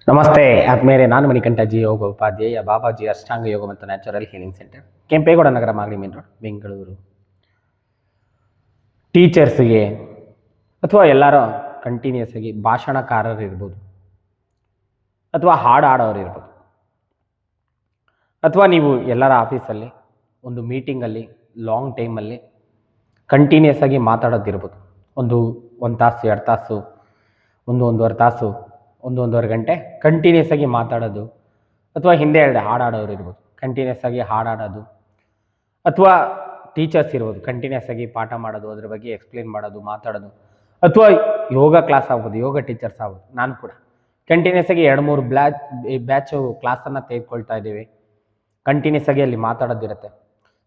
ನಮಸ್ತೆ ಆತ್ಮೇಲೆ ನಾನು ಮಣಿಕಂಠ ಜಿ ಯೋಗ ಉಪಾಧ್ಯಾಯ ಬಾಬಾಜಿ ಅಷ್ಟಾಂಗ ಯೋಗ ಮತ್ತು ನ್ಯಾಚುರಲ್ ಹೀಲಿಂಗ್ ಸೆಂಟರ್, ಕೆಂಪೇಗೌಡ ನಗರ, ಮಾಗಡಿ ಮೇನ್ ರೋಡ್, ಬೆಂಗಳೂರು. ಟೀಚರ್ಸ್ಗೆ ಅಥವಾ ಎಲ್ಲರೂ ಕಂಟಿನ್ಯೂಸ್ ಆಗಿ ಭಾಷಣಕಾರರು ಇರ್ಬೋದು, ಅಥವಾ ಹಾಡು ಆಡೋರು ಇರ್ಬೋದು, ಅಥವಾ ನೀವು ಎಲ್ಲರ ಆಫೀಸಲ್ಲಿ ಒಂದು ಮೀಟಿಂಗಲ್ಲಿ ಲಾಂಗ್ ಟೈಮಲ್ಲಿ ಕಂಟಿನ್ಯೂಸ್ ಆಗಿ ಮಾತಾಡೋದಿರ್ಬೋದು. ಒಂದು ತಾಸು, 2 ತಾಸು, ಒಂದೂವರೆ ತಾಸು, ಒಂದೂವರೆ ಗಂಟೆ ಕಂಟಿನ್ಯೂಸ್ ಆಗಿ ಮಾತಾಡೋದು, ಅಥವಾ ಹಿಂದೆ ಹೇಳಿದೆ ಹಾಡಾಡೋರು ಇರ್ಬೋದು, ಕಂಟಿನ್ಯೂಸ್ ಆಗಿ ಹಾಡಾಡೋದು, ಅಥವಾ ಟೀಚರ್ಸ್ ಇರ್ಬೋದು, ಕಂಟಿನ್ಯೂಸ್ ಆಗಿ ಪಾಠ ಮಾಡೋದು, ಅದ್ರ ಬಗ್ಗೆ ಎಕ್ಸ್ಪ್ಲೇನ್ ಮಾಡೋದು, ಮಾತಾಡೋದು, ಅಥವಾ ಯೋಗ ಕ್ಲಾಸ್ ಆಗ್ಬೋದು, ಯೋಗ ಟೀಚರ್ಸ್ ಆಗ್ಬೋದು. ನಾನು ಕೂಡ ಕಂಟಿನ್ಯೂಸ್ ಆಗಿ 2-3 ಬ್ಯಾಚು ಕ್ಲಾಸನ್ನು ತೆಗೆದುಕೊಳ್ತಾ ಇದ್ದೀವಿ. ಕಂಟಿನ್ಯೂಸ್ ಆಗಿ ಅಲ್ಲಿ ಮಾತಾಡೋದಿರುತ್ತೆ.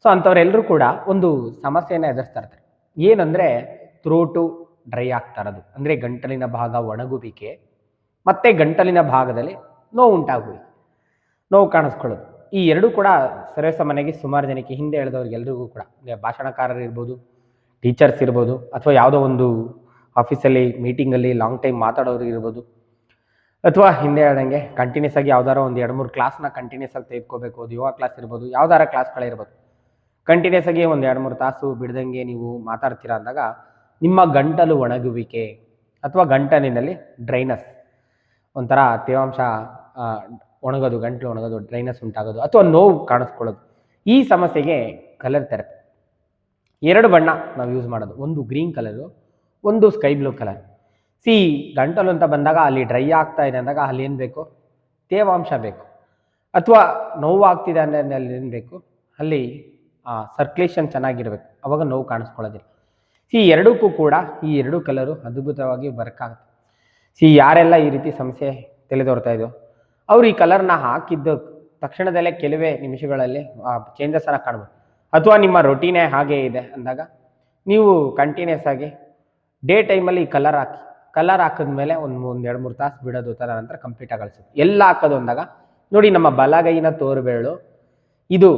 ಸೊ ಅಂಥವ್ರೆಲ್ಲರೂ ಕೂಡ ಒಂದು ಸಮಸ್ಯೆಯನ್ನು ಎದುರಿಸ್ತಾ ಇರ್ತಾರೆ. ಏನಂದರೆ ಥ್ರೋಟು ಡ್ರೈ ಆಗ್ತಾ ಇರೋದು, ಅಂದರೆ ಗಂಟಲಿನ ಭಾಗ ಒಣಗುವಿಕೆ ಮತ್ತು ಗಂಟಲಿನ ಭಾಗದಲ್ಲಿ ನೋವು ಕಾಣಿಸ್ಕೊಳ್ಳೋದು. ಈ ಎರಡೂ ಕೂಡ ಸರ್ವೇಸಾಮಾನ್ಯವಾಗಿ ಸುಮಾರು ಜನಕ್ಕೆ, ಹಿಂದೆ ಹೇಳಿದವ್ರಿಗೆಲ್ರಿಗೂ ಕೂಡ, ಭಾಷಣಕಾರರು ಇರ್ಬೋದು, ಟೀಚರ್ಸ್ ಇರ್ಬೋದು, ಅಥವಾ ಯಾವುದೋ ಒಂದು ಆಫೀಸಲ್ಲಿ ಮೀಟಿಂಗಲ್ಲಿ ಲಾಂಗ್ ಟೈಮ್ ಮಾತಾಡೋರು ಇರ್ಬೋದು, ಅಥವಾ ಹಿಂದೆ ಹೇಳ್ದಂಗೆ ಕಂಟಿನ್ಯೂಸ್ ಆಗಿ ಯಾವ್ದಾರ ಒಂದು 2-3 ಕ್ಲಾಸ್ನ ಕಂಟಿನ್ಯೂಸ್ ಆಗಿ ತೆಗೆದುಕೋಬೇಕು. ಅದು ಯೋಗ ಕ್ಲಾಸ್ ಇರ್ಬೋದು, ಯಾವ್ದಾರ ಕ್ಲಾಸ್ಗಳಿರ್ಬೋದು. ಕಂಟಿನ್ಯೂಸ್ ಆಗಿ ಒಂದು 2-3 ತಾಸು ಬಿಡ್ದಂಗೆ ನೀವು ಮಾತಾಡ್ತೀರಾ ಅಂದಾಗ ನಿಮ್ಮ ಗಂಟಲು ಒಣಗುವಿಕೆ ಅಥವಾ ಗಂಟಲಿನಲ್ಲಿ ಡ್ರೈನಸ್, ಒಂಥರ ತೇವಾಂಶ ಒಣಗೋದು, ಗಂಟಲು ಒಣಗೋದು, ಡ್ರೈನಸ್ ಉಂಟಾಗೋದು, ಅಥವಾ ನೋವು ಕಾಣಿಸ್ಕೊಳ್ಳೋದು, ಈ ಸಮಸ್ಯೆಗೆ ಕಲರ್ ಥೆರಪಿ 2 ಬಣ್ಣ ನಾವು ಯೂಸ್ ಮಾಡೋದು. ಒಂದು ಗ್ರೀನ್ ಕಲರು, ಒಂದು ಸ್ಕೈ ಬ್ಲೂ ಕಲರ್. ಗಂಟಲು ಅಂತ ಬಂದಾಗ ಅಲ್ಲಿ ಡ್ರೈ ಆಗ್ತಾ ಇದೆ ಅಂದಾಗ ಅಲ್ಲಿ ಏನು ಬೇಕು? ತೇವಾಂಶ ಬೇಕು. ಅಥವಾ ನೋವು ಆಗ್ತಿದೆ ಅಂದರೆ ಅಲ್ಲಿ ಏನು ಬೇಕು? ಅಲ್ಲಿ ಸರ್ಕ್ಯುಲೇಷನ್ ಚೆನ್ನಾಗಿರ್ಬೇಕು, ಅವಾಗ ನೋವು ಕಾಣಿಸ್ಕೊಳ್ಳೋದಿಲ್ಲ. ಎರಡಕ್ಕೂ ಕೂಡ ಈ 2 ಕಲರು ಅದ್ಭುತವಾಗಿ ವರ್ಕ್ ಆಗುತ್ತೆ. ಯಾರೆಲ್ಲ ಈ ರೀತಿ ಸಮಸ್ಯೆ ತಿಳಿದೋರ್ತಾ ಇದೆಯೋ ಅವ್ರು ಈ ಕಲರ್ನ ಹಾಕಿದ್ದು ತಕ್ಷಣದಲ್ಲೇ ಕೆಲವೇ ನಿಮಿಷಗಳಲ್ಲಿ ಚೇಂಜಸ್ಸನ್ನು ಕಾಣ್ಬೋದು. ಅಥವಾ ನಿಮ್ಮ ರೊಟೀನೇ ಹಾಗೇ ಇದೆ ಅಂದಾಗ ನೀವು ಕಂಟಿನ್ಯೂಸ್ ಆಗಿ ಡೇ ಟೈಮಲ್ಲಿ ಈ ಕಲರ್ ಹಾಕಿದ್ಮೇಲೆ ಒಂದು 2-3 ತಾಸು ಬಿಡೋದು, ಥರ ನಂತರ ಕಂಪ್ಲೀಟಾಗಿ ಕಳಿಸೋದು. ಎಲ್ಲ ಹಾಕೋದು ಅಂದಾಗ ನೋಡಿ, ನಮ್ಮ ಬಲಗೈನ ತೋರು ಬೆರಳು, ಇದು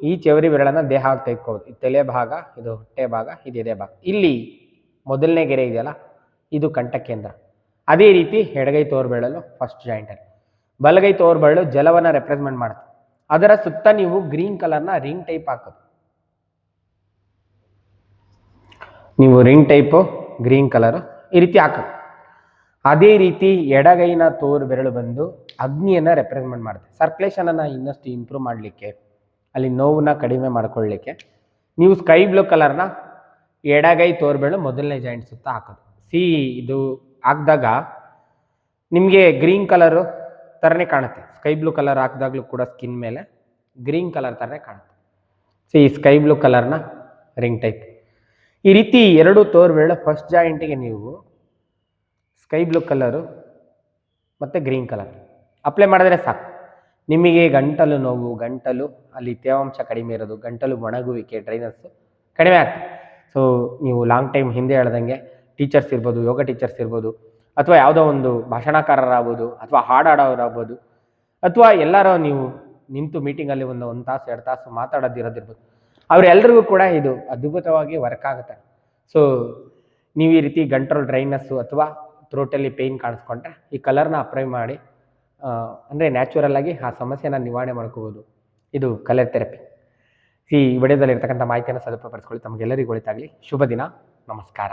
ಈ ಚವರಿ ಬೆರಳನ್ನು ದೇಹಕ್ಕೆ ತೆಗೆದುಕೋದು. ಇದು ತಲೆ ಭಾಗ, ಇದು ಹೊಟ್ಟೆ ಭಾಗ, ಇದು ಎದೆ ಭಾಗ. ಇಲ್ಲಿ ಮೊದಲನೇ ಗೆರೆ ಇದೆಯಲ್ಲ, ಇದು ಕಂಠಕೇಂದ್ರ. ಅದೇ ರೀತಿ ಎಡಗೈ ತೋರು ಬೆರಳು ಫಸ್ಟ್ ಜಾಯಿಂಟಲ್ಲಿ, ಬಲಗೈ ತೋರು ಬೆರಳು ಜಲವನ್ನು ರೆಪ್ರೆಸೆಂಟ್ ಮಾಡುತ್ತೆ. ಅದರ ಸುತ್ತ ನೀವು ಗ್ರೀನ್ ಕಲರ್ನ ರಿಂಗ್ ಟೈಪ್ ಹಾಕೋದು. ನೀವು ರಿಂಗ್ ಟೈಪು ಗ್ರೀನ್ ಕಲರು ಈ ರೀತಿ ಹಾಕೋದು. ಅದೇ ರೀತಿ ಎಡಗೈನ ತೋರು ಬೆರಳು ಬಂದು ಅಗ್ನಿಯನ್ನು ರೆಪ್ರೆಸೆಂಟ್ ಮಾಡುತ್ತೆ. ಸರ್ಕ್ಯುಲೇಷನನ್ನು ಇನ್ನಷ್ಟು ಇಂಪ್ರೂವ್ ಮಾಡಲಿಕ್ಕೆ, ಅಲ್ಲಿ ನೋವನ್ನ ಕಡಿಮೆ ಮಾಡ್ಕೊಳ್ಳಿಕ್ಕೆ ನೀವು ಸ್ಕೈ ಬ್ಲೂ ಕಲರ್ನ ಎಡಗೈ ತೋರು ಬೆರಳು ಮೊದಲನೇ ಜಾಯಿಂಟ್ ಸುತ್ತ ಹಾಕೋದು. ಇದು ಹಾಕಿದಾಗ ನಿಮಗೆ ಗ್ರೀನ್ ಕಲರು ಥರನೇ ಕಾಣುತ್ತೆ. ಸ್ಕೈ ಬ್ಲೂ ಕಲರ್ ಹಾಕಿದಾಗಲೂ ಕೂಡ ಸ್ಕಿನ್ ಮೇಲೆ ಗ್ರೀನ್ ಕಲರ್ ಥರನೇ ಕಾಣುತ್ತೆ. ಈ ಸ್ಕೈ ಬ್ಲೂ ಕಲರ್ನ ರಿಂಗ್ ಟೈಪ್. ಈ ರೀತಿ 2 ತೋರು ಬೆರಳು ಫಸ್ಟ್ ಜಾಯಿಂಟಿಗೆ ನೀವು ಸ್ಕೈ ಬ್ಲೂ ಕಲರು ಮತ್ತು ಗ್ರೀನ್ ಕಲರ್ ಅಪ್ಲೈ ಮಾಡಿದ್ರೆ ಸಾಕು. ನಿಮಗೆ ಗಂಟಲು ನೋವು, ಗಂಟಲು ಅಲ್ಲಿ ತೇವಾಂಶ ಕಡಿಮೆ ಇರೋದು, ಗಂಟಲು ಒಣಗುವಿಕೆ, ಡ್ರೈನಸ್ಸು ಕಡಿಮೆ ಆಗ್ತದೆ. ಸೊ ನೀವು ಲಾಂಗ್ ಟೈಮ್ ಹಿಂದೆ ಹೇಳ್ದಂಗೆ ಟೀಚರ್ಸ್ ಇರ್ಬೋದು, ಯೋಗ ಟೀಚರ್ಸ್ ಇರ್ಬೋದು, ಅಥವಾ ಯಾವುದೋ ಒಂದು ಭಾಷಣಕಾರರಾಗ್ಬೋದು, ಅಥವಾ ಹಾಡಾಡೋರಾಗ್ಬೋದು, ಅಥವಾ ಎಲ್ಲರೂ ನೀವು ನಿಂತು ಮೀಟಿಂಗಲ್ಲಿ ಒಂದು ತಾಸು 2 ತಾಸು ಮಾತಾಡೋದಿರೋದಿರ್ಬೋದು, ಅವರೆಲ್ಲರಿಗೂ ಕೂಡ ಇದು ಅದ್ಭುತವಾಗಿ ವರ್ಕ್ ಆಗುತ್ತೆ. ಸೊ ನೀವು ಈ ರೀತಿ ಗಂಟಲು ಡ್ರೈನಸ್ಸು ಅಥವಾ ಥ್ರೋಟಲ್ಲಿ ಪೇಯ್ನ್ ಕಾಣಿಸ್ಕೊಂಡ್ರೆ ಈ ಕಲರ್ನ ಅಪ್ಲೈ ಮಾಡಿ, ಅಂದರೆ ನ್ಯಾಚುರಲ್ ಆಗಿ ಆ ಸಮಸ್ಯೆನ ನಿವಾರಣೆ ಮಾಡ್ಕೋಬೋದು. ಇದು ಕಲರ್ ಥೆರಪಿ. ಈ ವಿಡಿಯೋದಲ್ಲಿ ಇರ್ತಕ್ಕಂಥ ಮಾಹಿತಿಯನ್ನು ಸದುಪಯೋಗಪಡಿಸ್ಕೊಳ್ಳಿ. ತಮಗೆಲ್ಲರಿಗೂ ಒಳಿತಾಗಲಿ. ಶುಭ ದಿನ. ನಮಸ್ಕಾರ.